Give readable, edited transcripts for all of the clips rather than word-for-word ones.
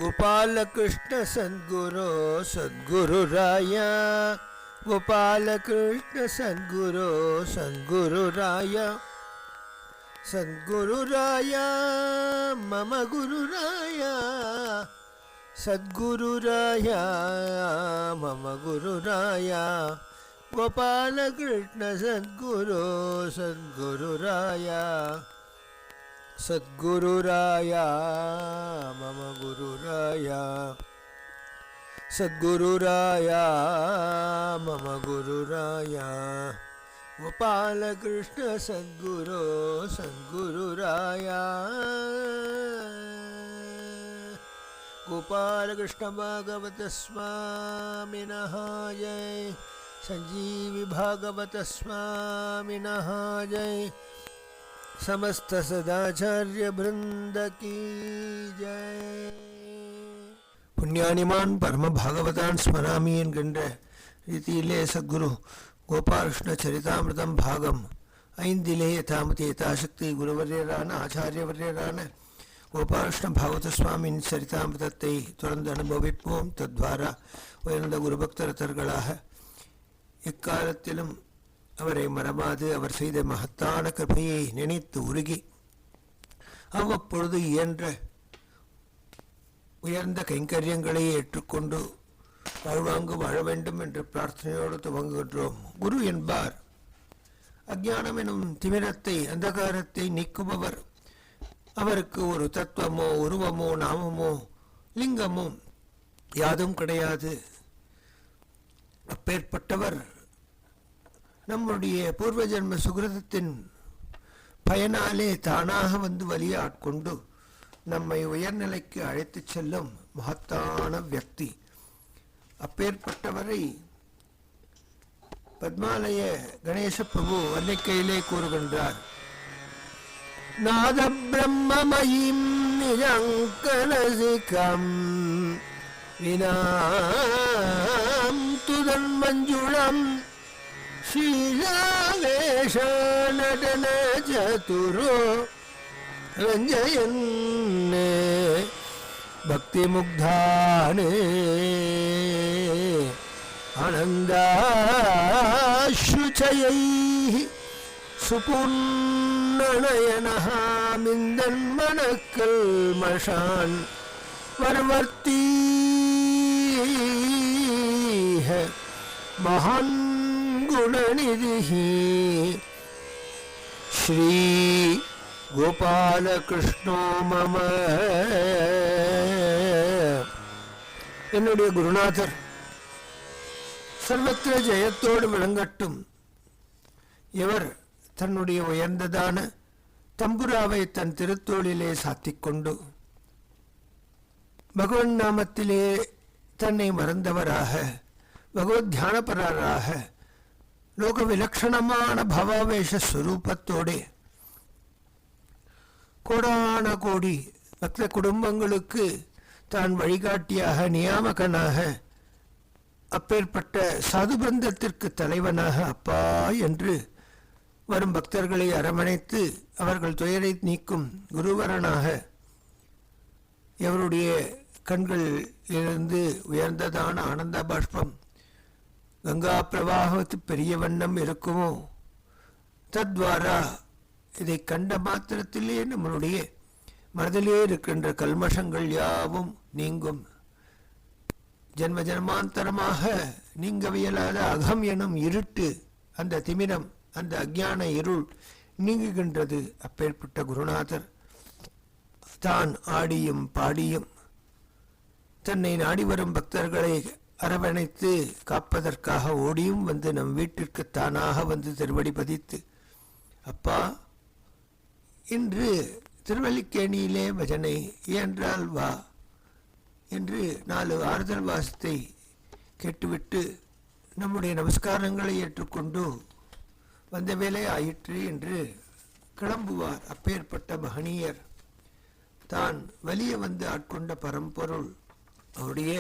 गोपाल कृष्ण सद्गुरो सद्गुरुराया गोपाल कृष्ण सद्गुरो सद्गुरुराया सद्गुरुराया मम गुरुराया सद्गुरुराया मम गुरुराया गोपाल कृष्ण सद्गुरो सद्गुरुराया सद्गुरुराया मम गुरुराया सद्गुरुराया मम गुरुराया गोपाल कृष्ण सद्गुरो सद्गुरुराया गोपाल कृष्ण भागवत स्वामिनः जय संजीवी भागवत स्वामिनः जय समस्त सदाचार्य वृंद की जय पुण्यानिमान परम भागवतान स्मरामि என்கின்ற ரீதியிலே சத்குரு கோபாலகிருஷ்ண சரிதாமிருதம் பாகம் ஐந்திலே யதாமதி யதாசக்தி குருவரியரான ஆச்சாரியவரியரான கோபாலகிருஷ்ண பாகவத சுவாமியின் சரிதாமிருதத்தை தொடர்ந்து அனுபவிப்போம். தத்வாரா உயர்ந்த குருபக்தரத்தர்களாக எக்காலத்திலும் அவரை மறவாது அவர் செய்த மகத்தான கிருபையை நினைத்து உருகி அவ்வப்பொழுது இயன்ற உயர்ந்த கைங்கரியங்களை ஏற்றுக்கொண்டு வாழ்வாங்கு வாழ வேண்டும் என்ற பிரார்த்தனையோடு துவங்குகின்றோம். குரு என்பார் அஞ்ஞானம் எனும் திமிரத்தை அந்தகாரத்தை நீக்குபவர். அவருக்கு ஒரு தத்துவமோ உருவமோ நாமமோ லிங்கமோ யாதும் கிடையாது. அப்பேற்பட்டவர் நம்முடைய பூர்வ ஜென்ம சுகிருதத்தின் பயனாலே தானாக வந்து வலிய ஆட்கொண்டு நம்மை உயர்நிலைக்கு அழைத்து செல்லும் மகத்தான வியக்தி. அப்பேற்பட்டவரை பத்மாலய கணேச பிரபு வர்ணிக்கையிலே கூறுகின்றார். நாத பிரம்மமயீம் நிரங்கலசிகம் வினாம் துதன் மஞ்சுளம் शीलावेश नटन चतुरो रंजयन्ने भक्ति मुग्धाने आनन्दाश्रुचयैः सुपूर्णनयनः मिन्दन्मनकल्मषान् वर्वर्तीः महान् गुणनिधिः श्री गोपाल कृष्णो मम. என்னுடைய குருநாதர் சர்வத்திர ஜெயத்தோடு விளங்கட்டும். இவர் தன்னுடைய உயர்ந்ததான தம்புராவை தன் திருத்தோளிலே சாத்திக்கொண்டு பகவன் நாமத்திலே தன்னை மறந்தவராக பகவத் தியானபரராக லோக விலட்சணமான பவாவேஷ ஸ்வரூபத்தோடு கோடான கோடி பக்த குடும்பங்களுக்கு தான் வழிகாட்டியாக நியாமகனாக அப்பேற்பட்ட சாது பிருந்தத்திற்கு தலைவனாக அப்பா என்று வரும் பக்தர்களை அரவணைத்து அவர்கள் துயரை நீக்கும் குருவரனாக எவருடைய கண்களிலிருந்து உயர்ந்ததான ஆனந்த பாஷ்பம் கங்கா பிரவாகத்து பெரிய வண்ணம் இருக்குமோ தத்வாரா இதை கண்ட மாத்திரத்திலே நம்மளுடைய மனதிலே இருக்கின்ற கல்மஷங்கள் யாவும் நீங்கும். ஜென்ம ஜென்மாந்தரமாக நீங்கவியலாத அகம் எனும் இருட்டு, அந்த திமிரம், அந்த அஞ்ஞான இருள் நீங்குகின்றது. அப்பேற்பட்ட குருநாதர் தான் ஆடியும் பாடியும் தன்னை நாடி வரும் பக்தர்களை அரவணைத்து காப்பதற்காக ஓடியும் வந்து நம் வீட்டிற்கு தானாக வந்து திருவடி பதித்து, அப்பா இன்று திருவல்லிக்கேணியிலே பஜனை இயன்றால் வா என்று 4 ஆறுதல் வாசத்தை கேட்டுவிட்டு நம்முடைய நமஸ்காரங்களை ஏற்றுக்கொண்டு வந்த வேலை ஆயிற்று என்று கிளம்புவார். அப்பேற்பட்ட மகனீயர் தான் வலிய வந்து ஆட்கொண்ட பரம்பொருள் அவருடைய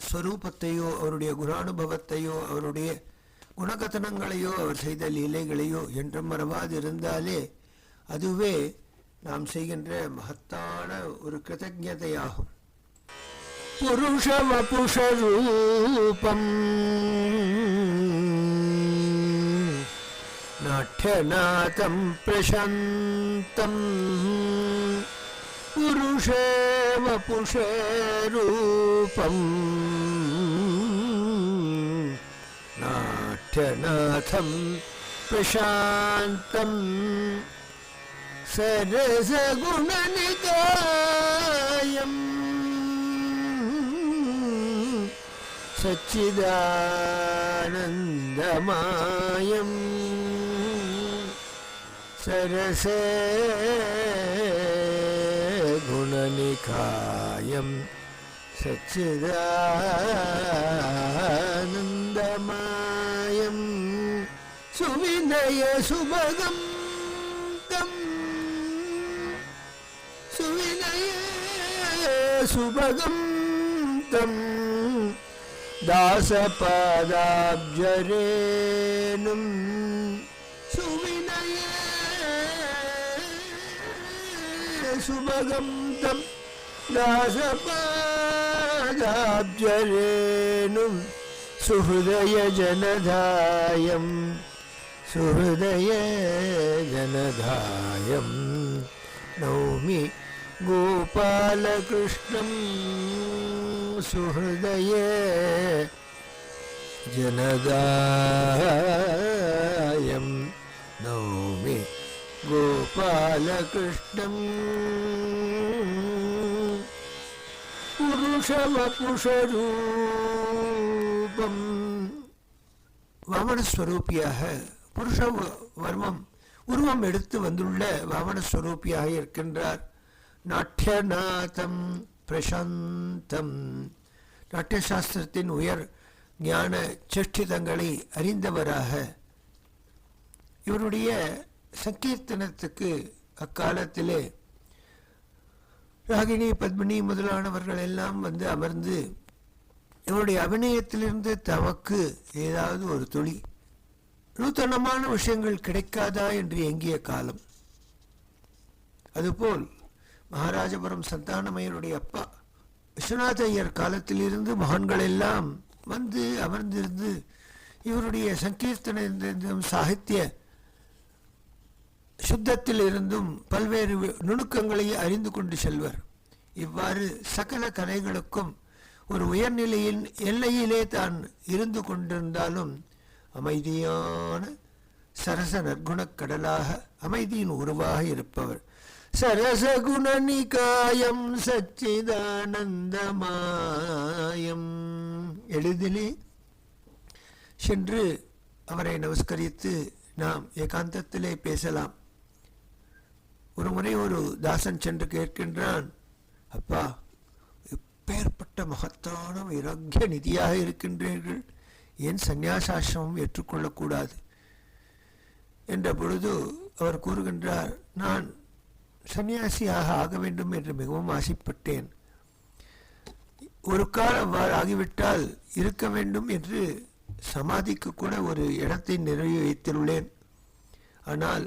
ஸ்வரூபத்தையோ அவருடைய குணானுபவத்தையோ அவருடைய குணகதனங்களையோ அவர் செய்த லீலைகளையோ என்றும் மறவாது இருந்தாலே அதுவே நாம் செய்கின்ற மகத்தான ஒரு கிருதஜதையாகும். புருஷவபுஷரூபம் நாட்யநாதம் பிரசாந்தம் புருஷவபுஷரூபம் நாட்யநாதம் பிரசாந்தம் சரசகுணநிகாயம் சச்சிதானந்தமாயம் சரசே குணநிகாயம் சச்சிதானந்தமாயம் சுவினய சுபகம் தம் சுவினய சுபகம் தம் தாசபாதாப்ஜரேனும் சுவினய சுபகம் தம் தாசபாதாப்ஜரேனும் சுஹృదய ஜனதாயம் சுஹృదய ஜனதாயம் நௌமி கோபாலகிருஷ்ணம் சுஹృదய ஜனதாயம் நௌமி கோபாலகிருஷ்ணம் புருஷவபுஷரூபம் வாமனஸ்வரூபியாக புருஷ வர்மம் உருவம் எடுத்து வந்துள்ள வாமனஸ்வரூபியாக இருக்கின்றார். நாட்யநாதம் பிரசாந்தம் நாட்டிய சாஸ்திரத்தின் உயர் ஞான சேஷ்டிதங்களை அறிந்தவராக இவருடைய சங்கீர்த்தனத்துக்கு அக்காலத்திலே ராகினி பத்மினி முதலானவர்கள் எல்லாம் வந்து அமர்ந்து இவருடைய அபிநயத்திலிருந்து தமக்கு ஏதாவது ஒரு துளி நூத்தனமான விஷயங்கள் கிடைக்காதா என்று எங்கிய காலம். அதுபோல் மகாராஜபுரம் சந்தானமயருடைய அப்பா விஸ்வநாத ஐயர் காலத்திலிருந்து மகான்கள் எல்லாம் வந்து அமர்ந்திருந்து இவருடைய சங்கீர்த்தன சாகித்ய சுத்தத்தில் இருந்தும் பல்வேறு நுணுக்கங்களை அறிந்து கொண்டு செல்வர். இவ்வாறு சகல கலைகளுக்கும் ஒரு உயர்நிலையின் எல்லையிலே தான் இருந்து கொண்டிருந்தாலும் அமைதியான சரச நற்குணக் கடலாக அமைதியின் உருவாக இருப்பவர். சரசகுணநிகாயம் சச்சிதானந்தமாயம் எளிதிலே சென்று அவரை நமஸ்கரித்து நாம் ஏகாந்தத்திலே பேசலாம். ஒரு முறை ஒரு தாசன் சென்று கேட்கின்றான், அப்பா, எப்பேற்பட்ட மகத்தான வைராக்கிய நிதியாக இருக்கின்றீர்கள், ஏன் சந்நியாசாசிரமம் ஏற்றுக்கொள்ளக்கூடாது என்ற பொழுது அவர் கூறுகின்றார், நான் சன்னியாசியாக ஆக வேண்டும் என்று மிகவும் ஆசைப்பட்டேன். ஒரு காலம் ஆகிவிட்டால் இருக்க வேண்டும் என்று சமாதிக்கு கூட ஒரு இடத்தை நிறைவு வைத்துள்ளேன். ஆனால்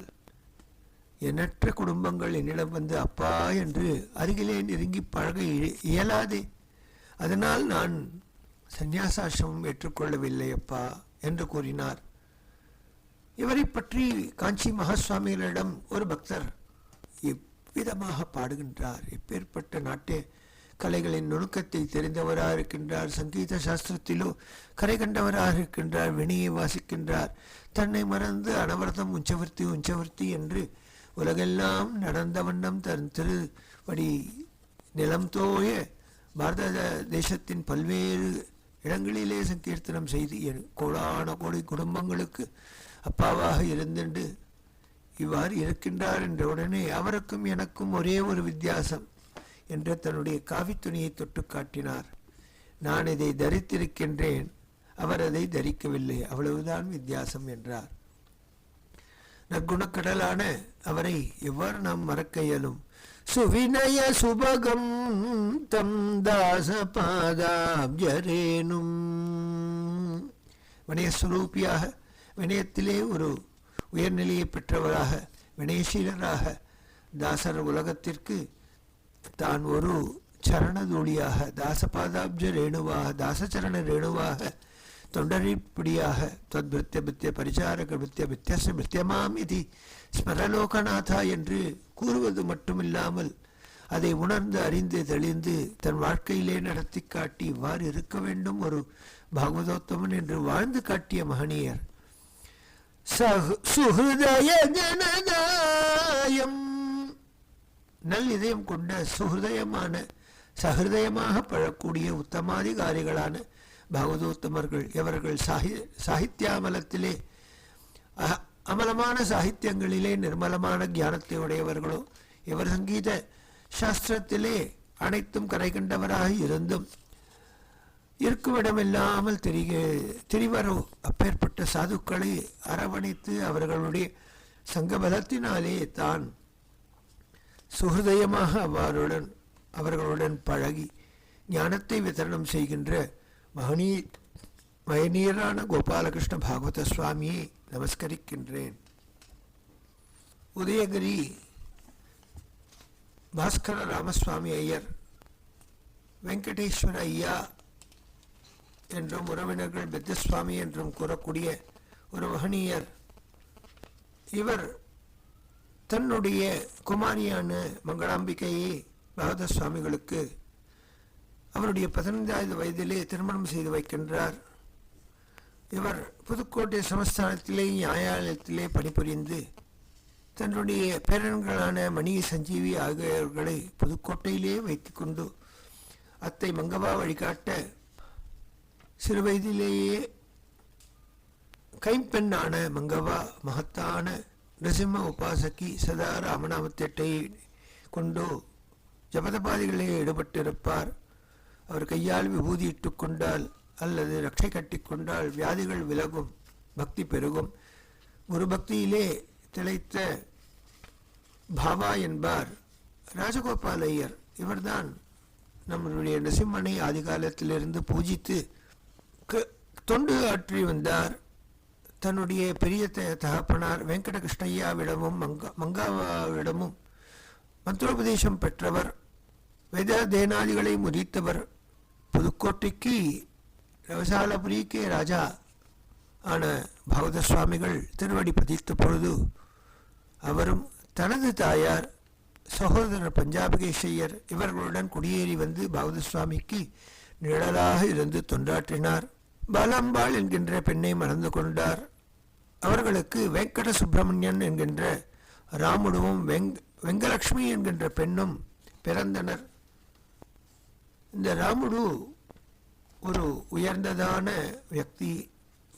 எண்ணற்ற குடும்பங்கள் என்னிடம் வந்து அப்பா என்று அருகிலே நெருங்கி பழக இயலாதே, அதனால் நான் சந்நியாசாசிரமம் ஏற்றுக்கொள்ளவில்லை அப்பா என்று கூறினார். இவரை பற்றி காஞ்சி மகாசுவாமிகளிடம் ஒரு பக்தர் இவ்விதமாக பாடுகின்றார். எப்பேற்பட்ட நாட்டிய கலைகளின் நுணுக்கத்தை தெரிந்தவராக இருக்கின்றார், சங்கீத சாஸ்திரத்திலோ கரை கண்டவராக இருக்கின்றார், வினையை வாசிக்கின்றார், தன்னை மறந்து அனவரதம் உஞ்சவர்த்தி உஞ்சவர்த்தி என்று உலகெல்லாம் நடந்த வண்ணம் தன் திருவடி நிலம் தோய பாரத தேசத்தின் பல்வேறு இடங்களிலே சங்கீர்த்தனம் செய்து கோடான கோடி குடும்பங்களுக்கு அப்பாவாக இருந்துண்டு இவ்வாறு இருக்கின்றார் என்ற உடனே அவருக்கும் எனக்கும் ஒரே ஒரு வித்தியாசம் என்ற தன்னுடைய காவித்துணியை தொட்டு காட்டினார். நான் இதை தரித்திருக்கின்றேன், அவர் அதை தரிக்கவில்லை, அவ்வளவுதான் வித்தியாசம் என்றார். நற்குணக்கடலான அவரை எவ்வாறு நாம் மறக்க இயலும்? சுவினய சுபகம் தம் தாச பாதாப்ஜரேனும் வினயஸ்வரூபியாக வினயத்திலே ஒரு உயர்நிலையை பெற்றவராக வினயசீலராக தாசர் உலகத்திற்கு தான் ஒரு சரணதூளியாக, தாசபாதாப்ஜ ரேணுவாக, தாசச்சரண ரேணுவாக, தொண்டரிப்பிடியாக தத்பிருத்திய பித்திய பரிசாரக பித்திய பித்தியச பித்தியமாம் இது ஸ்மரலோகநாதா என்று கூறுவது மட்டுமில்லாமல் அதை உணர்ந்து அறிந்து தெளிந்து தன் வாழ்க்கையிலே நடத்தி காட்டி இவ்வாறு இருக்க வேண்டும் ஒரு பாகவதோத்தமன் என்று வாழ்ந்து காட்டிய மகனீயர். சுஹிருதய ஜனநாயம், நல் இதயம் கொண்ட சுஹிருதயமான சஹிருதயமாக பழக்கூடிய உத்தமாதிகாரிகளான பாகவதோத்தமர்கள். இவர்கள் சாகித்யாமலத்திலே அமலமான சாகித்யங்களிலே நிர்மலமான ஞானத்தை உடையவர்களோ, இவர் சங்கீத சாஸ்திரத்திலே அனைத்தும் கரை கண்டவராக இருந்தும் இருக்குமிடமில்லாமல் திரிவரோ அப்பேற்பட்ட சாதுக்களை அரவணைத்து அவர்களுடைய சங்கபலத்தினாலே தான் சுஹൃதயமாக அவர்களுடன் பழகி ஞானத்தை விதரணம் செய்கின்ற மகனீயரான கோபாலகிருஷ்ண பாகவத சுவாமியை நமஸ்கரிக்கின்றேன். உதயகிரி பாஸ்கர ராமசுவாமி ஐயர், வெங்கடேஸ்வர ஐயா என்றும் உறவினர்கள் பெத்தசுவாமி என்றும் கூறக்கூடிய ஒரு மகனீயர். இவர் தன்னுடைய குமாரியான மங்களாம்பிகையை பாகவத சுவாமிகளுக்கு அவருடைய 15வது வயதிலே திருமணம் செய்து வைக்கின்றார். இவர் புதுக்கோட்டை சமஸ்தானத்திலே நியாயாலயத்திலே பணிபுரிந்து தன்னுடைய பேரன்களான மணி சஞ்சீவி ஆகியோர்களை புதுக்கோட்டையிலே வைத்துக்கொண்டு அத்தை மங்கவா வழிகாட்ட சிறு வயதிலேயே கைம்பெண்ணான மங்கவா மகத்தான நரசிம்ம உபாசகி சதா ராமநாமத்தேட்டை கொண்டு ஜபதபாதிகளே ஈடுபட்டிருப்பார். அவர் கையால் விபூதி இட்டுக்கொண்டால் அல்லது ரட்சை கட்டிக்கொண்டால் வியாதிகள் விலகும், பக்தி பெருகும். ஒரு பக்தியிலே திளைத்த பாபா என்பார் ராஜகோபால் ஐயர். இவர்தான் நம்மளுடைய நரசிம்மனை ஆதிகாலத்திலிருந்து பூஜித்து தொண்டு ஆற்றி வந்தார். தன்னுடைய பெரிய தகப்பனார் வெங்கடகிருஷ்ணய்யாவிடமும் மங்காவாவிடமும் மந்திரோபதேசம் பெற்றவர், வேதாதேனாதிகளை முதித்தவர். புதுக்கோட்டைக்கு ரவசாலபுரிக்கு ராஜா ஆன பாகவத சுவாமிகள் திருவடி பதித்த பொழுது அவரும் தனது தாயார் சகோதரர் பஞ்சாபகேஷையர் இவர்களுடன் குடியேறி வந்து பாகவத சுவாமிக்கு நிழலாக இருந்து தொண்டாற்றினார். பாலாம்பாள் என்கின்ற பெண்ணை மணந்து கொண்டார். அவர்களுக்கு வெங்கட சுப்பிரமணியன் என்கின்ற ராமுடுவும் வெங்கலட்சுமி என்கின்ற பெண்ணும் பிறந்தனர். இந்த ராமுடு ஒரு உயர்ந்ததான வியக்தி,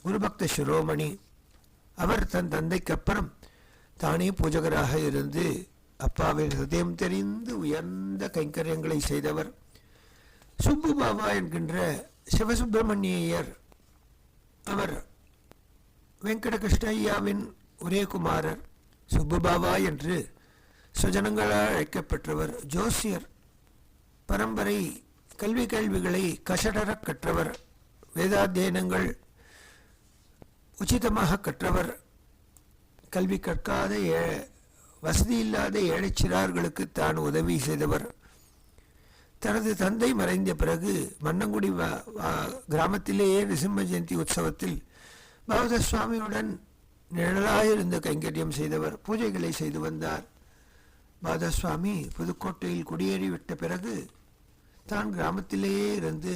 குருபக்த சிரோமணி. அவர் தன் தந்தைக்கு அப்புறம் தானே பூஜகராக இருந்து அப்பாவின் ஹிருதயம் தெரிந்து உயர்ந்த கைங்கரியங்களை செய்தவர். சுப்பு பாபா என்கின்ற சிவசுப்பிரமணியர், அவர் வெங்கடகிருஷ்ணய்யாவின் ஒரே குமாரர். சுப்பு பாபா என்று சுஜனங்களால் அழைக்கப்பட்டவர். ஜோசியர், பரம்பரை கேள்விகளை கஷடர கற்றவர், வேதாத்தியனங்கள் உச்சிதமாக கற்றவர். கல்வி கற்காத வசதி இல்லாத ஏழை சிறார்களுக்கு தான் உதவி செய்தவர். தனது தந்தை மறைந்த பிறகு மன்னங்குடி கிராமத்திலேயே நரசிம்ம ஜெயந்தி உற்சவத்தில் பாகவத சுவாமியுடன் நிழலாக இருந்து கைங்கரியம் செய்தவர். பூஜைகளை செய்து வந்தார். பாகவத சுவாமி புதுக்கோட்டையில் குடியேறிவிட்ட பிறகு தான் கிராமத்திலேயே இருந்து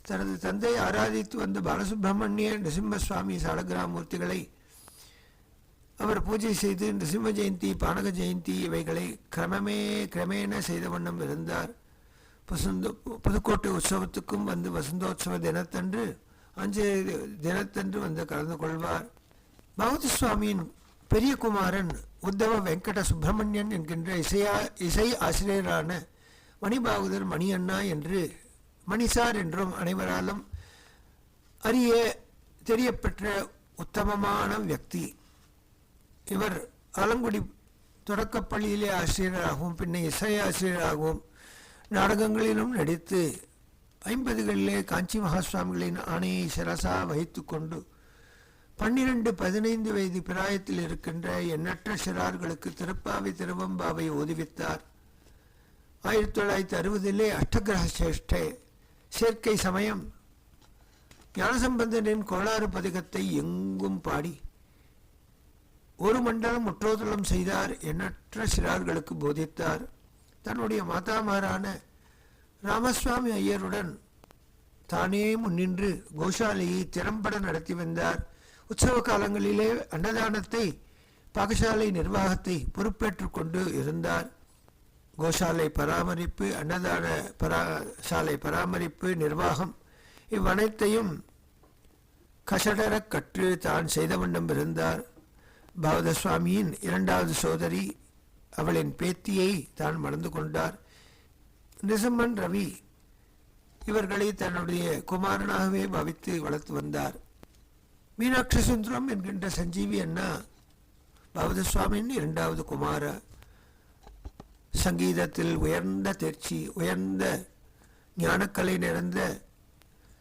தனது தந்தை ஆராதித்து வந்த பாலசுப்பிரமணிய நரசிம்ம சுவாமி சாலகிராமூர்த்திகளை அவர் பூஜை செய்து நரசிம்ம ஜெயந்தி, பானக ஜெயந்தி இவைகளை கிரமேண செய்த வண்ணம் இருந்தார். புதுக்கோட்டை உற்சவத்துக்கும் வந்து வசந்தோத்சவ தினத்தன்று 5 தினத்தன்று வந்து கலந்து கொள்வார். பாகவத சுவாமியின் பெரிய குமாரன் உத்தவ வெங்கட சுப்பிரமணியன் என்கின்ற இசை ஆசிரியரான மணிபாகுதர் மணி அண்ணா என்று மணிசார் என்றும் அனைவராலும் தெரியப்பெற்ற உத்தமமான வியக்தி. இவர் ஆலங்குடி தொடக்கப்பள்ளியிலே ஆசிரியராகவும் பின்ன இசை ஆசிரியராகவும் நாடகங்களிலும் நடித்து 50களிலே காஞ்சி மகாசுவாமிகளின் ஆணையை சிரசா வகித்து கொண்டு 12-15 வயது பிராயத்தில் இருக்கின்ற எண்ணற்ற சிறார்களுக்கு திருப்பாவை திருவம்பாவை ஓதுவித்தார். 1960 அஷ்டகிரக சேஷ்டை சேர்க்கை சமயம் ஞானசம்பந்தனின் கோளாறு பதிகத்தை எங்கும் பாடி ஒரு மண்டலம் முற்றோதலம் செய்தார். எண்ணற்ற சிறார்களுக்கு போதித்தார். தன்னுடைய மாதாமாரான ராமசுவாமி ஐயருடன் தானே முன்னின்று கோஷாலையை திறம்பட நடத்தி வந்தார். உற்சவ காலங்களிலே அன்னதானத்தை பாகசாலை நிர்வாகத்தை பொறுப்பேற்றுக் கொண்டு இருந்தார். கோஷாலை பராமரிப்பு, அன்னதான சாலை பராமரிப்பு, நிர்வாகம் இவ்வனைத்தையும் கசடர கற்று தான் செய்த வண்ணம் இருந்தார். பாவத சுவாமியின் இரண்டாவது சோதரி, அவளின் பேத்தியை தான் மணந்து கொண்டார். நிசம்மன் ரவி இவர்களை தன்னுடைய குமாரனாகவே பாவித்து வளர்த்து வந்தார். மீனாட்சி சுந்தரம் என்கின்ற சஞ்சீவி அண்ணா பாவத சுவாமியின் இரண்டாவது குமார. சங்கீதத்தில் உயர்ந்த தேர்ச்சி, உயர்ந்த ஞானக்கலை நிறைந்த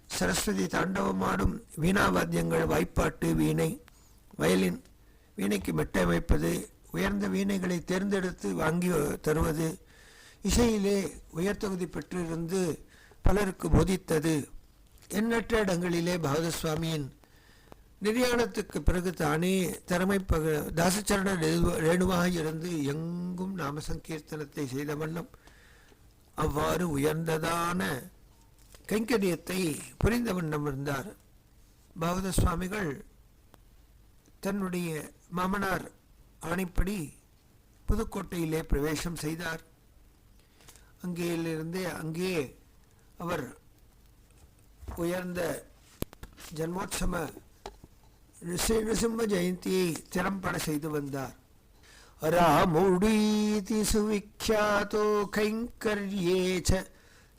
சரஸ்வதி தாண்டவமாடும் வீணாவாத்தியங்கள், வாய்ப்பாட்டு, வீணை, வயலின், வீணைக்கு மெட்டை அமைப்பது, உயர்ந்த வீணைகளை தேர்ந்தெடுத்து வாங்கி தருவது, இசையிலே உயர்தகுதி பெற்றிருந்து பலருக்கு போதித்தது. எண்ணற்ற இடங்களிலே பாவத சுவாமியின் நிர்யாணத்துக்கு பிறகு தானே திறமை தாசச்சரண ரேணுவாக இருந்து எங்கும் நாம சங்கீர்த்தனத்தை செய்த வண்ணம் அவ்வாறு உயர்ந்ததான கைங்கரியத்தை புரிந்த வண்ணம் இருந்தார். பாவத சுவாமிகள் தன்னுடைய மாமனார் ஆணைப்படி புதுக்கோட்டையிலே பிரவேசம் செய்தார். அங்கே அவர் உயர்ந்த ஜன்மோத்சவ நிருசிம்ம ஜெயந்தியை திறம்பட செய்து வந்தார். ராமுடீதி சுவிக்யாதோ கைங்கர்யேச்ச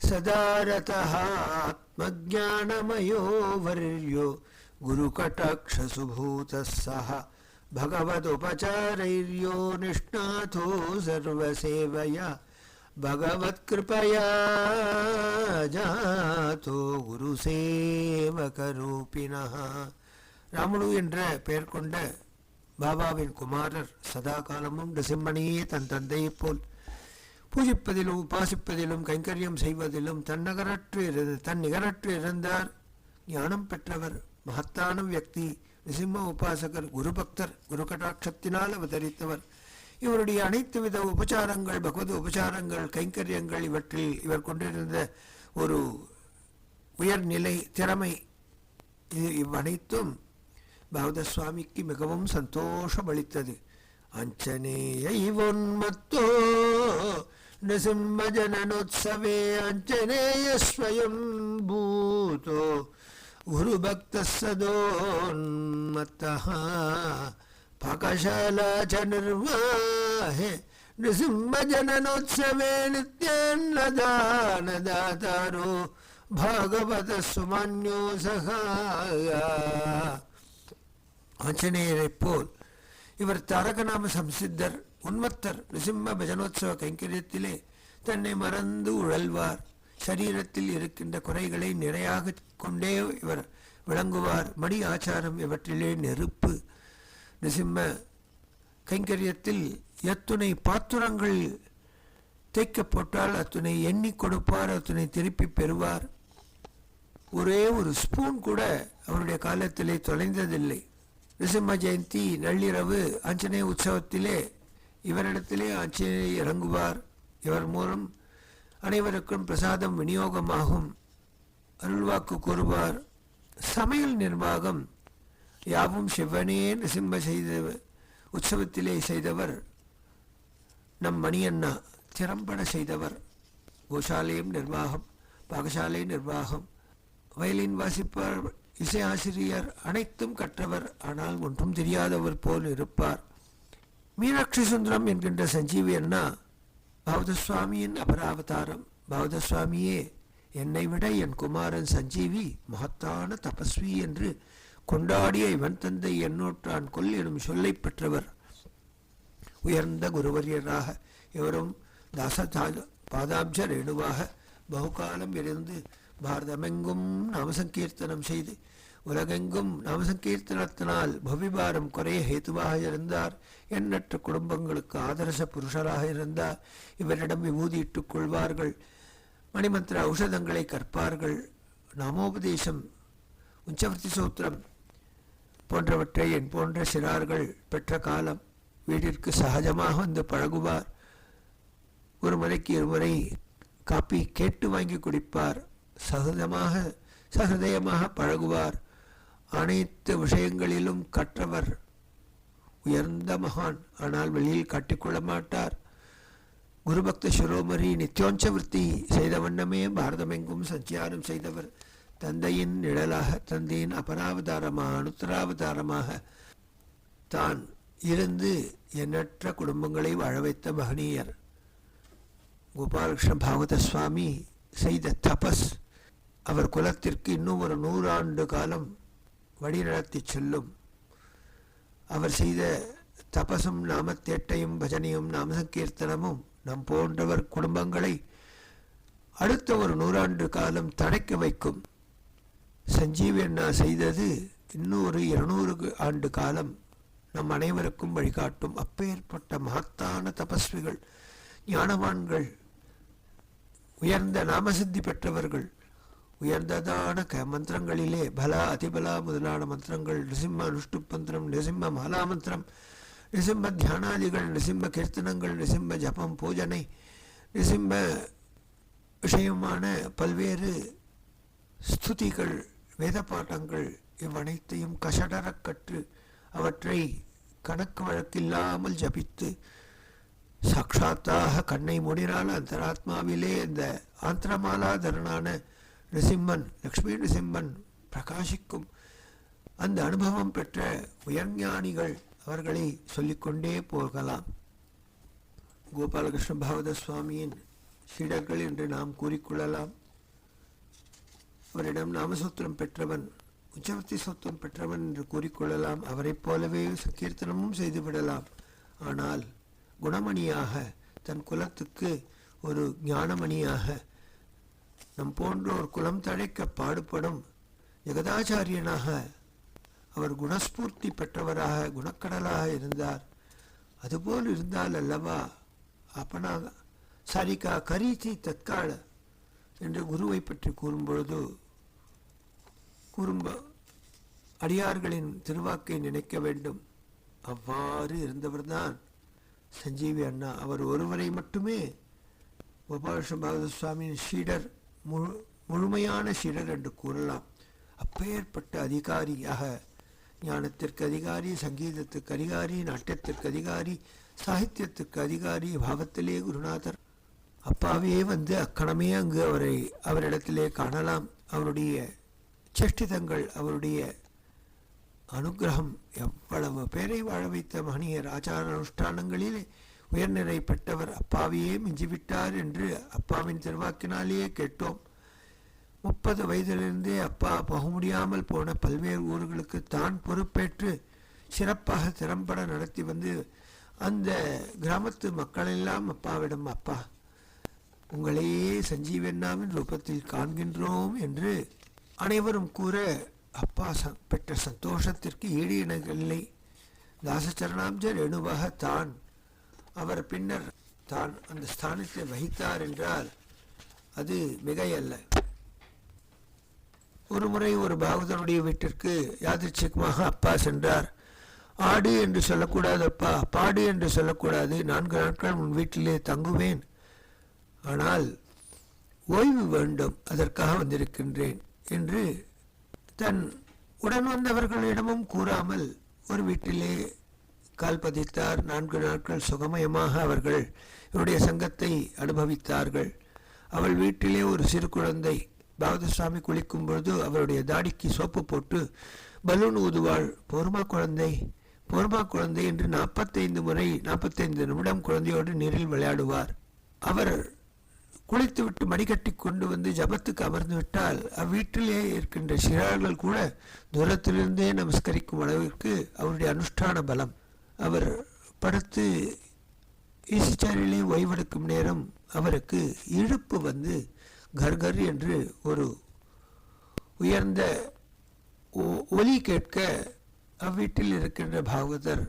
சதாரதः ஆத்மஜானமயோ வர்யோ குருகடாக்ஷசுபூதः சஹ பகவதுபசாரைர்யோ நிஷ்ணாதோ சர்வசேவயா பகவத்கிருபயா ஜாதோ குருசேவகரூபிணः. ராமுடு என்ற பெயர் கொண்ட பாபாவின் குமாரர் சதா காலமும் நிருசிம்மனையே தன் தந்தையைப் போல் பூஜிப்பதிலும் உபாசிப்பதிலும் கைங்கரியம் செய்வதிலும் தன் நிகரற்று இருந்தார். ஞானம் பெற்றவர், மகத்தான வியக்தி, நிருசிம்ம உபாசகர், குரு பக்தர், குரு கடாட்சத்தினால் அவதரித்தவர். இவருடைய அனைத்து வித உபச்சாரங்கள், பகவத் உபச்சாரங்கள், கைங்கரியங்கள் இவற்றில் இவர் கொண்டிருந்த ஒரு உயர்நிலை திறமை இவ்வனைத்தும் பாவத சுவாமிக்கு மிகவும் சந்தோஷம் அளித்தது. அஞ்சனேய இவொன்மத்தோ நிருசிம்ம ஜனனோத்சவே அஞ்சனேய ஸ்வயம் பூதோ குரு பக்த சதோன்மத்தஹ பாகசாலா ச நிர்வாஹே நிருசிம்ம ஜனனோத்சவே நித்யான்னதானதாதாரோ பாகவத சுமான்யோ சகாயா. ஆஞ்சநேயரைப் போல் இவர் தாரகநாம சம்சித்தர், உன்மத்தர். நிருசிம்ம பஜனோத்சவ கைங்கரியத்திலே தன்னை மறந்து உழல்வார். சரீரத்தில் இருக்கின்ற குறைகளை நிறையாக கொண்டே இவர் விளங்குவார். மடி ஆச்சாரம் இவற்றிலே நெருப்பு. நிருசிம்ம கைங்கரியத்தில் எத்துணை பாத்திரங்கள் தேய்க்கப்பட்டால் அத்துணை எண்ணி கொடுப்பார், அத்துணை திருப்பி பெறுவார். ஒரே ஒரு ஸ்பூன் கூட அவருடைய காலத்திலே தொலைந்ததில்லை. நிருசிம்ம ஜெயந்தி நள்ளிரவு ஆஞ்சநேய உற்சவத்திலே இவரிடத்திலே ஆஞ்சநேயர் இறங்குவார். இவர் மூலம் அனைவருக்கும் பிரசாதம் விநியோகமாகும். அருள்வாக்கு கூறுவார். சமையல் நிர்வாகம் யாவும் சிவனே நிருசிம்ம செய்த உற்சவத்திலே செய்தவர் நம் மணியண்ணா திறம்பட செய்தவர். கோஷாலயம் நிர்வாகம், பாகசாலை நிர்வாகம், வயலின் வாசிப்பார், இசை ஆசிரியர், அனைத்தும் கற்றவர். ஆனால் ஒன்றும் தெரியாதவர் போல் இருப்பார். மீனாட்சி சுந்தரம் என்கின்ற சஞ்சீவி அண்ணா பாவத சுவாமியின் அபராவதாரம். பாவத சுவாமியே, என்னை விட என் குமாரன் சஞ்சீவி மகத்தான தபஸ்வி என்று கொண்டாடிய இவன் தந்தை எண்ணூற்றான் கொல் எனும் சொல்லை பெற்றவர். உயர்ந்த குருவரியராக இவரும் தாச பாதாப்ஜ ரேணுவாக பகுகாலம் இருந்து பாரதமெங்கும் நாமசங்கீர்த்தனம் செய்து உலகெங்கும் நாமசங்கீர்த்தனத்தினால் பவிபாரம் குறைய ஹேத்துவாக இருந்தார். எண்ணற்ற குடும்பங்களுக்கு ஆதர்ச புருஷராக இருந்தார். இவரிடம் விபூதி இட்டுக் கொள்வார்கள், மணிமந்திர ஔஷதங்களை கற்பார்கள். நாமோபதேசம், உஞ்சவர்த்தி சூத்திரம் போன்றவற்றை என் போன்ற சிறார்கள் பெற்ற காலம். வீட்டிற்கு சகஜமாக வந்து பழகுவார். ஒரு முறைக்கு இருமுறை காப்பி கேட்டு வாங்கி குடிப்பார். சகதயமாக பழகுவார். அனைத்து விஷயங்களிலும் கற்றவர். உயர்ந்த மகான். ஆனால் வெளியில் காட்டிக்கொள்ள மாட்டார். குருபக்த சிரோமரி நித்யோஞ்ச விருத்தி செய்த வண்ணமே பாரதமெங்கும் சஞ்சாரம் செய்தவர். தந்தையின் நிழலாக, தந்தையின் அபராவதாரமாக, அனுத்தராவதாரமாக தான் இருந்து எண்ணற்ற குடும்பங்களை வாழ வைத்த மகனீயர். கோபாலகிருஷ்ண பாகவத சுவாமி செய்த தபஸ் அவர் குலத்திற்கு இன்னும் ஒரு 100 ஆண்டு காலம் வழிநடத்தி செல்லும். அவர் செய்த தபசும் நாமத்தேட்டையும் பஜனையும் நாமசங்கீர்த்தனமும் நம் போன்றவர் குடும்பங்களை அடுத்த ஒரு 100 ஆண்டு காலம் தடைக்க வைக்கும். சஞ்சீவி அண்ணா செய்தது இன்னும் ஒரு 200 ஆண்டு காலம் நம் அனைவருக்கும் வழிகாட்டும். அப்பேற்பட்ட மகத்தான தபஸ்விகள், ஞானவான்கள், உயர்ந்த நாமசித்தி பெற்றவர்கள். உயர்ந்ததான மந்திரங்களிலே பலா அதிபலா முதலான மந்திரங்கள், நிருசிம்ம அனுஷ்டு மந்திரம், நிருசிம்ம மாலா மந்திரம், நிருசிம்ம தியானாதிகள், நிருசிம்ம கீர்த்தனங்கள், நிருசிம்ம ஜபம், பூஜனை, நிருசிம்ம விஷயமான பல்வேறு ஸ்துதிகள், வேத பாட்டங்கள் இவ்வனைத்தையும் கஷடரக் கற்று அவற்றை கணக்கு வழக்கில்லாமல் ஜபித்து சாட்சாத்தாக கண்ணை மூடினால் அந்தராத்மாவிலே இந்த ஆந்திரமாலாதரனான நிருசிம்மன், லக்ஷ்மி நிருசிம்மன் பிரகாசிக்கும். அந்த அனுபவம் பெற்ற உயர்ஞானிகள் அவர்களை சொல்லிக்கொண்டே போகலாம். கோபாலகிருஷ்ண பாகவத சுவாமியின் சீடர்கள் என்று நாம் கூறிக்கொள்ளலாம். அவரிடம் நாமசூத்திரம் பெற்றவன், உச்சவர்த்தி சூத்திரம் பெற்றவன் என்று கூறிக்கொள்ளலாம். அவரைப் போலவே சங்கீர்த்தனமும் செய்துவிடலாம். ஆனால் குணமணியாக, தன் குலத்துக்கு ஒரு ஞானமணியாக, நம் போன்றோர் குலம் தழைக்க பாடுபடும் ஜெகதாச்சாரியனாக அவர் குணஸ்பூர்த்தி பெற்றவராக, குணக்கடலாக இருந்தார். அதுபோல் இருந்தால் அல்லவா அப்பனா சரிகா கரீச்சி தற்கால என்று குருவை பற்றி கூறும்பொழுது அடியார்களின் திருவாக்கை நினைக்க வேண்டும். அவ்வாறு இருந்தவர்தான் சஞ்சீவி அண்ணா. அவர் ஒருவரை மட்டுமே கோபாலகிருஷ்ண பாகவத சுவாமியின் சீடர், முழுமையான சீடர் என்று கூறலாம். அப்பேற்பட்ட அதிகாரியாக, ஞானத்திற்கு அதிகாரி, சங்கீதத்துக்கு அதிகாரி, நாட்டியத்திற்கு அதிகாரி, சாகித்யத்துக்கு அதிகாரி, பாவத்திலே குருநாதர். அப்பாவே வந்து அக்கணமே அங்கு அவரிடத்திலே காணலாம். அவருடைய சேஷ்டிதங்கள், அவருடைய அனுகிரகம் எவ்வளவு பேரை வாழ வைத்த மகனியர். ஆச்சார அனுஷ்டானங்களிலே உயர்நிலை பெற்றவர். அப்பாவையே மிஞ்சிவிட்டார் என்று அப்பாவின் திருவாக்கினாலேயே கேட்டோம். 30 வயதிலிருந்தே அப்பா போக முடியாமல் போன பல்வேறு ஊர்களுக்கு தான் பொறுப்பேற்று சிறப்பாக திறம்பட நடத்தி வந்து அந்த கிராமத்து மக்களெல்லாம் அப்பாவிடம், அப்பா உங்களையே சஞ்சீவண்ணாவின் ரூபத்தில் காண்கின்றோம் என்று அனைவரும் கூற, அப்பா பெற்ற சந்தோஷத்திற்கு ஈடு இணையில்லை. தாசச்சரணாம்ஜ ரேணுவாக தான் அவர் பின்னர் தான் அந்த ஸ்தானத்தை வகித்தார் என்றால் அது மிகையல்ல. ஒரு முறை ஒரு பாகவதனுடைய வீட்டிற்கு யாதிர்ச்சிகமாக அப்பா சென்றார். ஆடு என்று சொல்லக்கூடாது அப்பா, பாடு என்று சொல்லக்கூடாது. 4 நாட்கள் உன் வீட்டிலே தங்குவேன், ஆனால் ஓய்வு வேண்டும், அதற்காக வந்திருக்கின்றேன் என்று தன் உடன் வந்தவர்களிடமும் கூறாமல் ஒரு வீட்டிலே கால் பதித்தார். 4 நாட்கள் சுகமயமாக அவர்கள் இவருடைய சங்கத்தை அனுபவித்தார்கள். அவள் வீட்டிலே ஒரு சிறு குழந்தை பாகவத சுவாமி குளிக்கும் பொழுது அவருடைய தாடிக்கு சோப்பு போட்டு பலூன் ஊதுவாள். போர்மா குழந்தை, போர்மா குழந்தை என்று 45 நிமிடம் குழந்தையோடு நீரில் விளையாடுவார். அவர் குளித்துவிட்டு மடிக்கட்டி கொண்டு வந்து ஜபத்துக்கு அமர்ந்து விட்டால் அவ்வீட்டிலே இருக்கின்ற சிறார்கள் கூட தூரத்திலிருந்தே நமஸ்கரிக்கும் அளவிற்கு அவருடைய அனுஷ்டான பலம். அவர் படுத்து ஈசிச்சாரிலே ஓய்வெடுக்கும் நேரம் அவருக்கு இழுப்பு வந்து கர்கர் என்று ஒரு உயர்ந்த ஒலி கேட்க அவ்வீட்டில் இருக்கின்ற பாகவதர்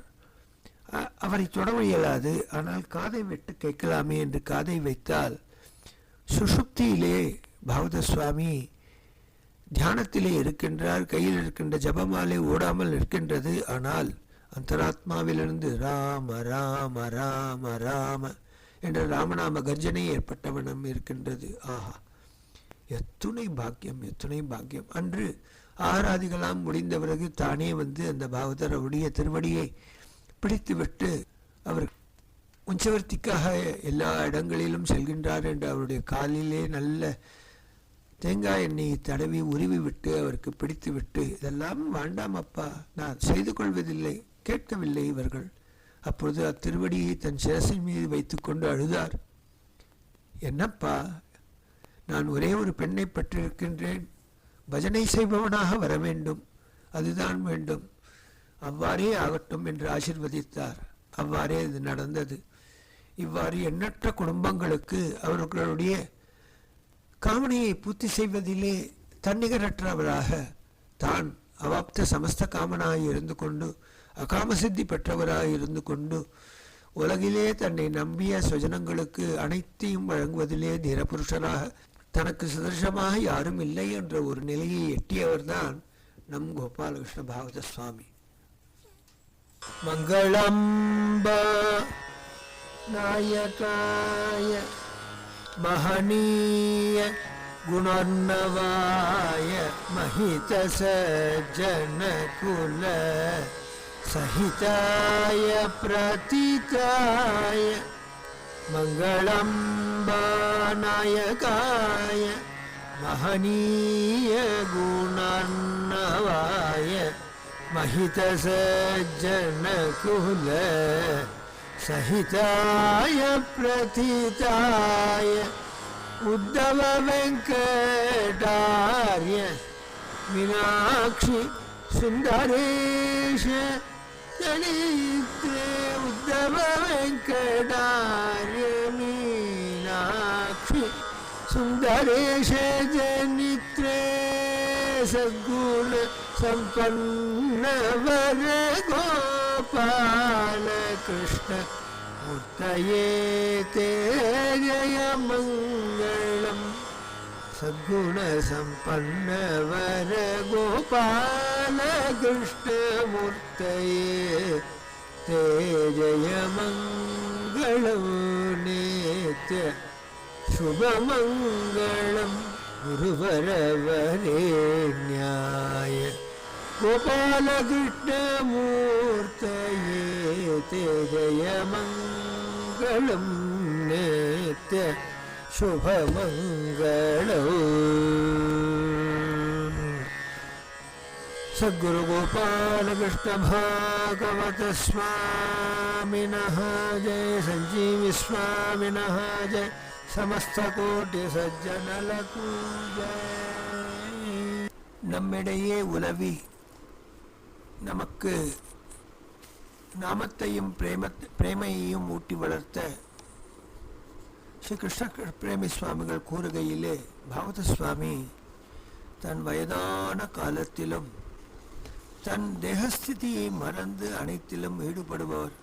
அவரை தொட இயலாது, ஆனால் காதை விட்டு கேட்கலாமே என்று காதை வைத்தால் சுஷுப்தியிலே பாகவத சுவாமி தியானத்திலே இருக்கின்றார். கையில் இருக்கின்ற ஜபமாலை ஓடாமல் இருக்கின்றது. ஆனால் அந்தராத்மாவிலிருந்து ராம ராம ராம ராம என்ற ராமநாம கர்ஜனை ஏற்பட்டவனம் இருக்கின்றது. ஆஹா, எத்துணை பாக்கியம், எத்துணை பாக்கியம்! அன்று ஆராதிகளாம் முடிந்த பிறகு தானே வந்து அந்த பாகவதர் அவருடைய திருவடியை பிடித்துவிட்டு அவர் உஞ்சவர்த்திக்காக எல்லா இடங்களிலும் செல்கின்றார் என்று அவருடைய காலிலே நல்ல தேங்காய் எண்ணெயை தடவி உருவி விட்டு அவருக்கு பிடித்து விட்டு, இதெல்லாம் வேண்டாம் அப்பா, நான் செய்து கொள்வதில்லை, கேட்கவில்லை இவர்கள். அப்பொழுது அத்திருவடியை தன் சிரசின் மீது வைத்துக்கொண்டு அழுதார். என்னப்பா, நான் ஒரே ஒரு பெண்ணை பெற்றிருக்கின்றேன், பஜனை செய்பவனாக வர வேண்டும், அதுதான் வேண்டும், அவ்வாறே ஆகட்டும் என்று ஆசீர்வதித்தார். அவ்வாறே இது நடந்தது. இவ்வாறு எண்ணற்ற குடும்பங்களுக்கு அவர்களுடைய காமனையை பூர்த்தி செய்வதிலே தன்னிகரற்றவராக தான் அவாப்த சமஸ்த காமனாக இருந்து கொண்டு அகாமசித்தி பெற்றவராக இருந்து கொண்டு உலகிலே தன்னை நம்பிய சுஜனங்களுக்கு அனைத்தையும் வழங்குவதிலே தீரபுருஷராக தனக்கு சதர்சமாக யாரும் இல்லை என்ற ஒரு நிலையை எட்டியவர்தான் நம் கோபாலகிருஷ்ண பாகவத சுவாமி. மங்களம்ப நாயகாய மஹனீய குணர்ணவாய மஹித சஜ்ஜன குல சஹிதாய பிரதிதாய மங்களம்ப நாயகாய மஹனீய குணர்ணவாய மஹித சஜ்ஜன குல சஹிதாய பிரதிதாய உத்தவ வெங்கடார்ய மீனாட்சி சுந்தரேஷ ஜனித்ரே உத்தவ வெங்கடார்ய மீனாட்சி சுந்தரேஷ ஜனித்ரே சத்குண சம்பன்ன வர் கோபால கிருஷ்ண மூர்த்தயே தே ஜய மங்களம். சத்குண சம்பன்ன வர் கோபால கிருஷ்ண மூர்த்தயே தே ஜய மங்களம். நித்ய சுபமங்களம் குருவர வரேண்யாய கோபாலகிருஷ்ண மூர்த்தயே தே ஜய மங்களம். நித்ய சுபமங்களம். சத்குரு கோபாலகிருஷ்ண பாகவத ஸ்வாமினஹ ஜெய, சஞ்சீவி ஸ்வாமினஹ ஜெய, சமஸ்த கோட்டி சஜ்ஜனலகு ஜெய. நம்மிடையே உலவி நமக்கு நாமத்தையும் பிரேமையையும் ஊட்டி வளர்த்த ஸ்ரீ கிருஷ்ண பிரேமி சுவாமிகள் கூறுகையிலே, பாகவத சுவாமி தன் வயதான காலத்திலும் தன் தேகஸ்திதியை மறந்து அனைத்திலும் ஈடுபடுபவர்.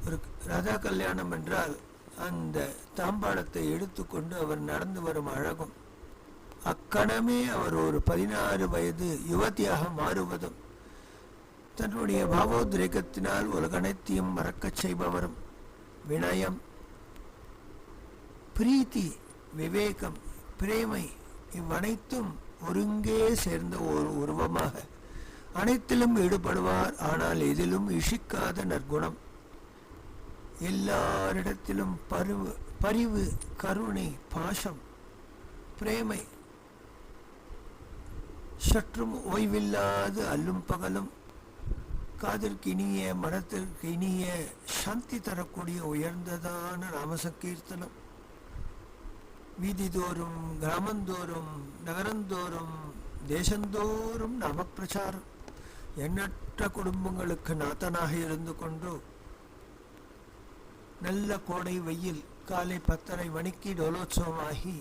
ஒரு ராதா கல்யாணம் என்றால் அந்த தாம்பாளத்தை எடுத்துக்கொண்டு அவர் நடந்து வரும் அழகும், அக்கணமே அவர் ஒரு 16 வயது யுவதியாக மாறுவதும், தன்னுடைய பாவோத்ரேகத்தினால் உலகனைத்தையும் மறக்கச் செய்பவரும், வினயம், பிரீத்தி, விவேகம், பிரேமை இவ்வனைத்தும் ஒருங்கே சேர்ந்த ஒரு உருவமாக அனைத்திலும் ஈடுபடுவார். ஆனால் எதிலும் இஷிக்காத நற்குணம், எல்லாரிடத்திலும் பரிவு, கருணை, பாசம், பிரேமை, சற்றும் ஓய்வில்லாது அல்லும் பகலும் காதிற்கு இனிய, மனத்திற்கு இனிய, சாந்தி தரக்கூடிய உயர்ந்ததான ராமசங்கீர்த்தனம், வீதிதோறும், கிராமந்தோறும், நகரந்தோறும், தேசந்தோறும் நாமப்பிரச்சாரம், எண்ணற்ற குடும்பங்களுக்கு நாதனாக இருந்து கொண்டு நல்ல கோடை வெயில் காலை 10:30 மணிக்கு டோலோத்சவமாகி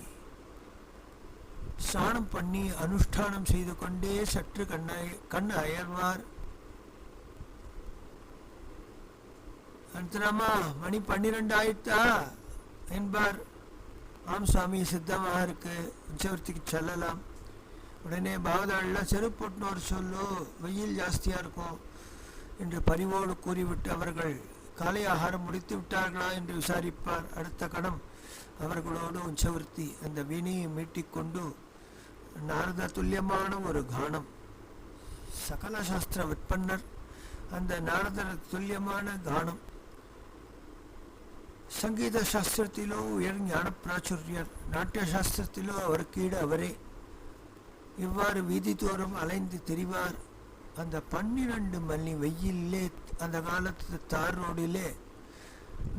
ஸ்நானம் பண்ணி அனுஷ்டானம் செய்து கொண்டே சற்று கண் அயர்வார். அந்தரமா மணி 12 ஆயிட்டா என்பார். ஆம் சாமி, சித்தமாக இருக்கு, உச்சவர்த்திக்கு செல்லலாம். உடனே பாவதாள்லாம் செருப்பு போட்டுன்னு சொல்லு, வெயில் ஜாஸ்தியாக இருக்கும் என்று பரிவோடு கூறிவிட்டு அவர்கள் காலை ஆகாரம் முடித்து விட்டார்களா என்று விசாரிப்பார். அடுத்த கணம் அவர்களோடு உச்சவர்த்தி அந்த வீணையை மீட்டிக்கொண்டு நாரத துல்லியமான ஒரு கானம், சகல சாஸ்திர விற்பன்னர் அந்த நாரதர் துல்லியமான கானம். சங்கீத சாஸ்திரத்திலோ உயர் ஞான பிராச்சுரியர், நாட்டிய சாஸ்திரத்திலோ அவருக்கு ஈடு அவரே. இவ்வாறு வீதி தோறும் அலைந்து திரிவார். அந்த 12 மணி வெயிலே, அந்த காலத்து தார் ரோடிலே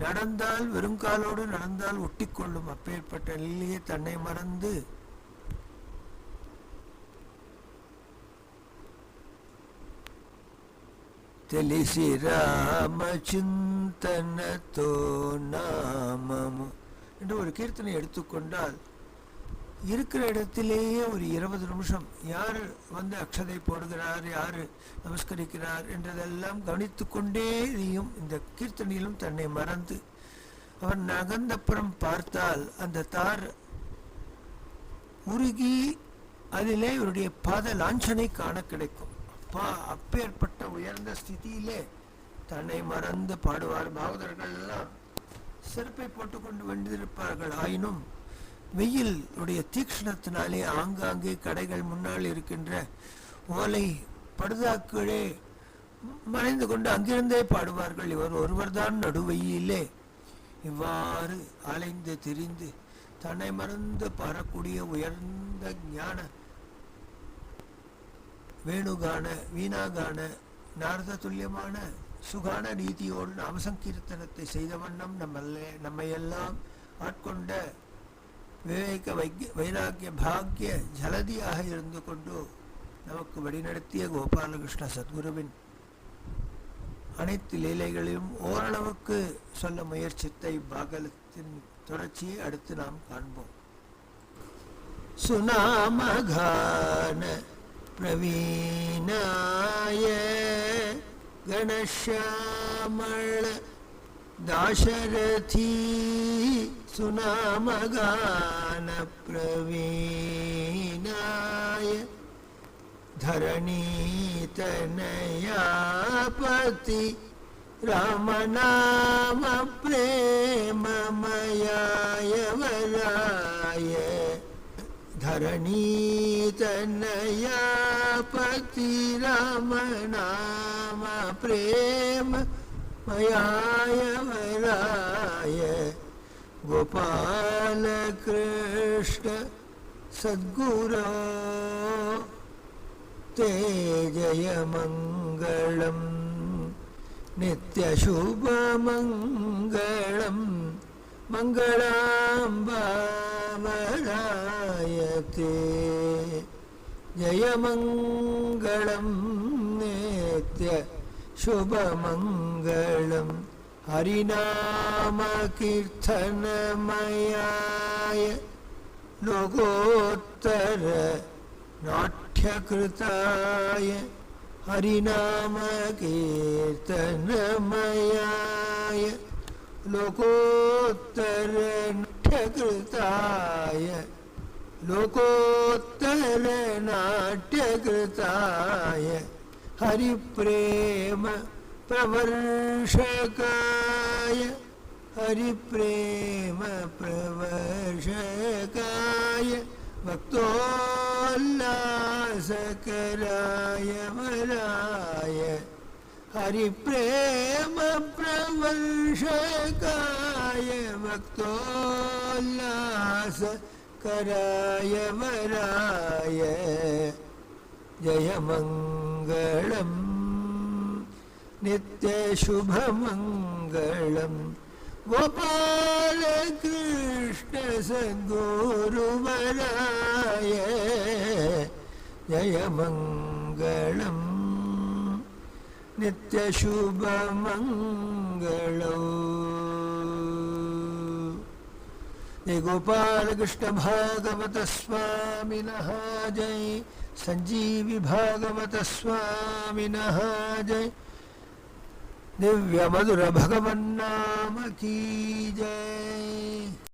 நடந்தால் வெறுங்காலோடு நடந்தால் ஒட்டிக்கொள்ளும். அப்பேற்பட்ட நிலையே தன்னை மறந்து తెలిసి ராமசிந்தனத்தோ நாமமு என்று ஒரு கீர்த்தனை எடுத்துக்கொண்டால் இருக்கிற இடத்திலேயே ஒரு 20 நிமிஷம் யார் வந்து அக்ஷதை போடுகிறார், யார் நமஸ்கரிக்கிறார் என்றதெல்லாம் கவனித்து கொண்டே இதையும் இந்த கீர்த்தனையிலும் தன்னை மறந்து அவன் நகர்ந்தப்புறம் பார்த்தால் அந்த தார் உருகி அதிலே இவருடைய பாத லாஞ்சனை காண கிடைக்கும். அப்பேற்பட்ட உயர்ந்த ஸ்திதியிலே தன்னை மறந்து பாடுவார். பாகவதர்கள் எல்லாம் செருப்பை போட்டுக்கொண்டு வென்றிருப்பார்கள். ஆயினும் வெயில் உடைய தீக்ஷ்ணத்தினாலே ஆங்காங்கே கடைகள் முன்னால் இருக்கின்ற ஓலை படுதாக்களே மறைந்து கொண்டு அங்கிருந்தே பாடுவார்கள். இவர் ஒருவர் தான் நடுவெயிலே இவ்வாறு அலைந்து திரிந்து தன்னை மறந்து பாடக்கூடிய உயர்ந்த ஞான வேணுகான வீணாகான நாரத துல்லியமான சுகான நீதியோடு நாமசங்கீர்த்தனத்தை செய்த வண்ணம் நம்மையெல்லாம் ஆட்கொண்ட விவேக வைராக்கிய பாக்கிய ஜலதியாக இருந்து கொண்டு நமக்கு வழிநடத்திய கோபாலகிருஷ்ண சத்குருவின் அனைத்து லீலைகளிலும் ஓரளவுக்கு சொல்ல முயற்சித்த இப்பாகலத்தின் தொடர்ச்சியை அடுத்து நாம் காண்போம். சுனாமகான பிரவீணாய கணஷாமள தாசரதி சுனாமகான பிரவீணாய धरणीतनयापति रामनाम प्रेममयाय वराय धरणीतनयापति रामनाम प्रेममयाय वराय गोपाल कृष्ण सद्गुरो ते जय मंगलम नित्य शुभ मंगलम मंगलांबावरायते जय मंगलम नित्य शुभ मंगलम हरिनाम कीर्तनमयाय लोकोत्तर नाट्यकृताय हरिनाम कीर्तनमयाय लोकोत्तर नाट्यकृताय लोकोत्तर नाट्यकृताय हरिप्रेम प्रवर्षकाय हरिप्रेम प्रवर्षकाय भक्तोल्लासकराय वराय हरिप्रेम प्रवर्षकाय भक्तोल्लासकराय वराय जय मंगलम नित्य शुभ मंगलम गोपाल कृष्ण सद्गुरुवराय जय मंगलम नित्य शुभ मंगलम जय गोपाल कृष्ण भागवत स्वामिनः जय, संजीवी भागवत स्वामिनः जय, दिव्य मधुर भगवन्नाम की जय।